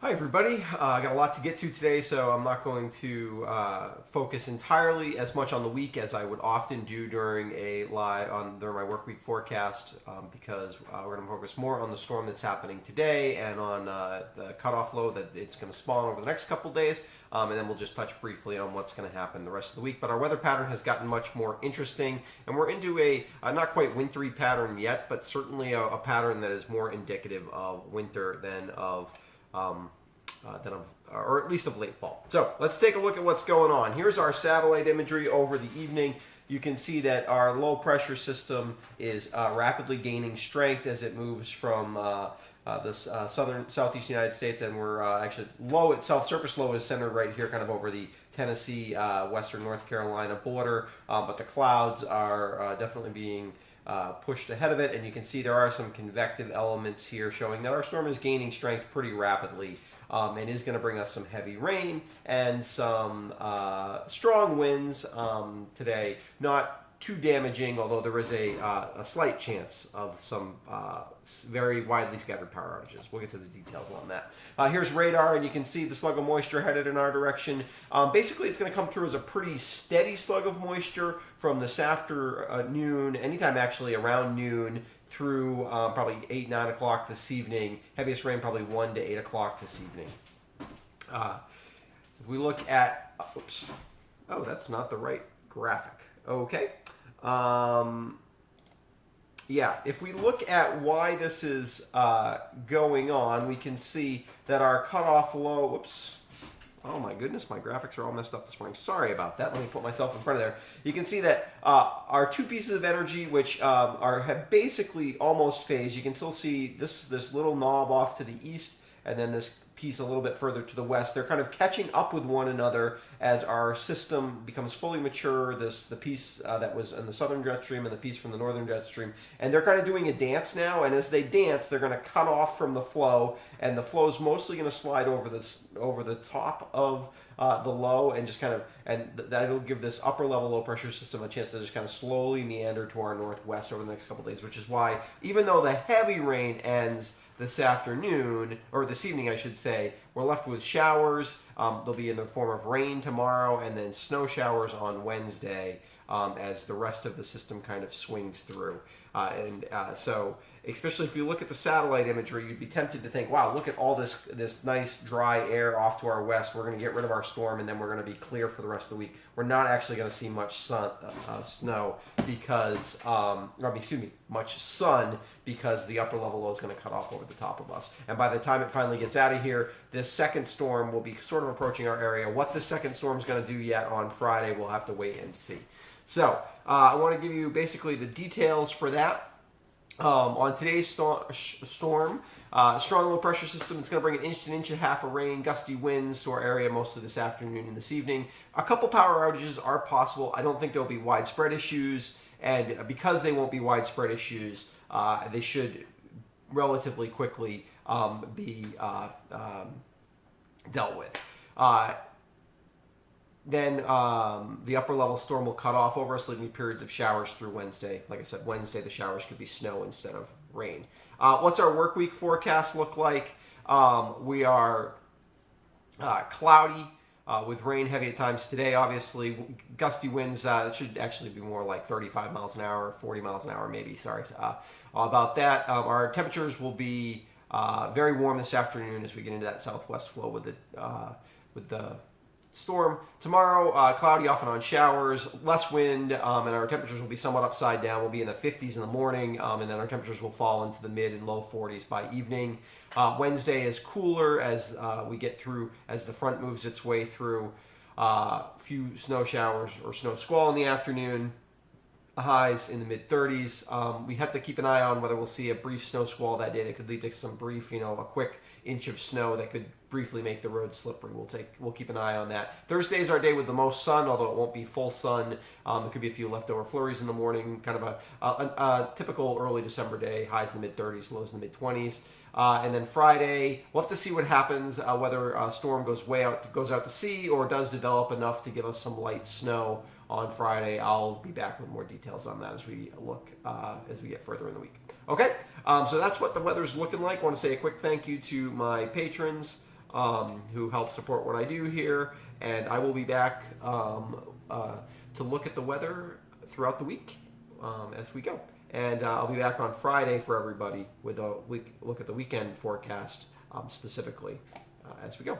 Hi everybody, I got a lot to get to today, so I'm not going to focus entirely as much on the week as I would often do during during my work week forecast, because we're going to focus more on the storm that's happening today and on the cutoff low that it's going to spawn over the next couple days, and then we'll just touch briefly on what's going to happen the rest of the week. But our weather pattern has gotten much more interesting, and we're into a not quite wintry pattern yet, but certainly a pattern that is more indicative of winter than of or at least of late fall. So let's take a look at what's going on. Here's our satellite imagery over the evening. You can see that our low pressure system is rapidly gaining strength as it moves from southeast United States, and we're actually low itself. Surface low is centered right here, kind of over the Tennessee, western North Carolina border, but the clouds are definitely being pushed ahead of it, and you can see there are some convective elements here showing that our storm is gaining strength pretty rapidly, and is going to bring us some heavy rain and some strong winds today. Not too damaging, although there is a slight chance of some very widely scattered power outages. We'll get to the details on that. Here's radar, and you can see the slug of moisture headed in our direction. Basically, it's going to come through as a pretty steady slug of moisture from this afternoon, anytime actually around noon, through probably 8, 9 o'clock this evening. Heaviest rain probably 1 to 8 o'clock this evening. If we look at, oops, oh, that's not the right graphic. Okay. Yeah, if we look at why this is going on, we can see that our cutoff low, whoops, oh my goodness, my graphics are all messed up this morning. Sorry about that. Let me put myself in front of there. You can see that our two pieces of energy, which have basically almost phased, you can still see this little knob off to the east, and then this piece a little bit further to the west. They're kind of catching up with one another as our system becomes fully mature. The piece that was in the southern jet stream and the piece from the northern jet stream, and they're kind of doing a dance now. And as they dance, they're going to cut off from the flow, and the flow is mostly going to slide over the top of the low, and just kind of, and that'll give this upper level low pressure system a chance to just kind of slowly meander to our northwest over the next couple days. Which is why, even though the heavy rain ends this afternoon, or this evening I should say, we're left with showers. They'll be in the form of rain tomorrow, and then snow showers on Wednesday, as the rest of the system kind of swings through. So especially if you look at the satellite imagery, you'd be tempted to think, wow, look at all this nice dry air off to our west. We're going to get rid of our storm, and then we're going to be clear for the rest of the week. We're not actually going to see much snow because, much sun, because the upper level low is going to cut off over the top of us. And by the time it finally gets out of here, this second storm will be sort of approaching our area. What the second storm is going to do yet on Friday, we'll have to wait and see. So I want to give you basically the details for that. On today's storm, strong low pressure system, it's going to bring an inch to an inch and a half of rain, gusty winds to our area mostly this afternoon and this evening. A couple power outages are possible. I don't think there'll be widespread issues, and because they won't be widespread issues, they should relatively quickly be dealt with. Then the upper level storm will cut off over us, leaving periods of showers through Wednesday. Like I said, Wednesday the showers could be snow instead of rain. What's our work week forecast look like? We are cloudy with rain heavy at times today. Obviously, gusty winds. It should actually be more like 35 miles an hour, 40 miles an hour maybe. Sorry about that. Our temperatures will be very warm this afternoon as we get into that southwest flow with the storm. Tomorrow, cloudy off and on showers, less wind, and our temperatures will be somewhat upside down. We'll be in the 50s in the morning, and then our temperatures will fall into the mid and low 40s by evening. Wednesday is cooler as we get through, as the front moves its way through. A few snow showers or snow squall in the afternoon. Highs in the mid-30s. We have to keep an eye on whether we'll see a brief snow squall that day that could lead to some brief, a quick inch of snow that could briefly make the road slippery. We'll keep an eye on that. Thursday is our day with the most sun, although it won't be full sun. There could be a few leftover flurries in the morning, kind of a typical early December day, highs in the mid-30s, lows in the mid-20s. And then Friday, we'll have to see what happens, whether a storm goes out to sea or does develop enough to give us some light snow on Friday. I'll be back with more details on that as we look as we get further in the week. Okay, so that's what the weather's looking like. I want to say a quick thank you to my patrons who help support what I do here. And I will be back to look at the weather throughout the week as we go. And I'll be back on Friday for everybody with a look at the weekend forecast specifically as we go.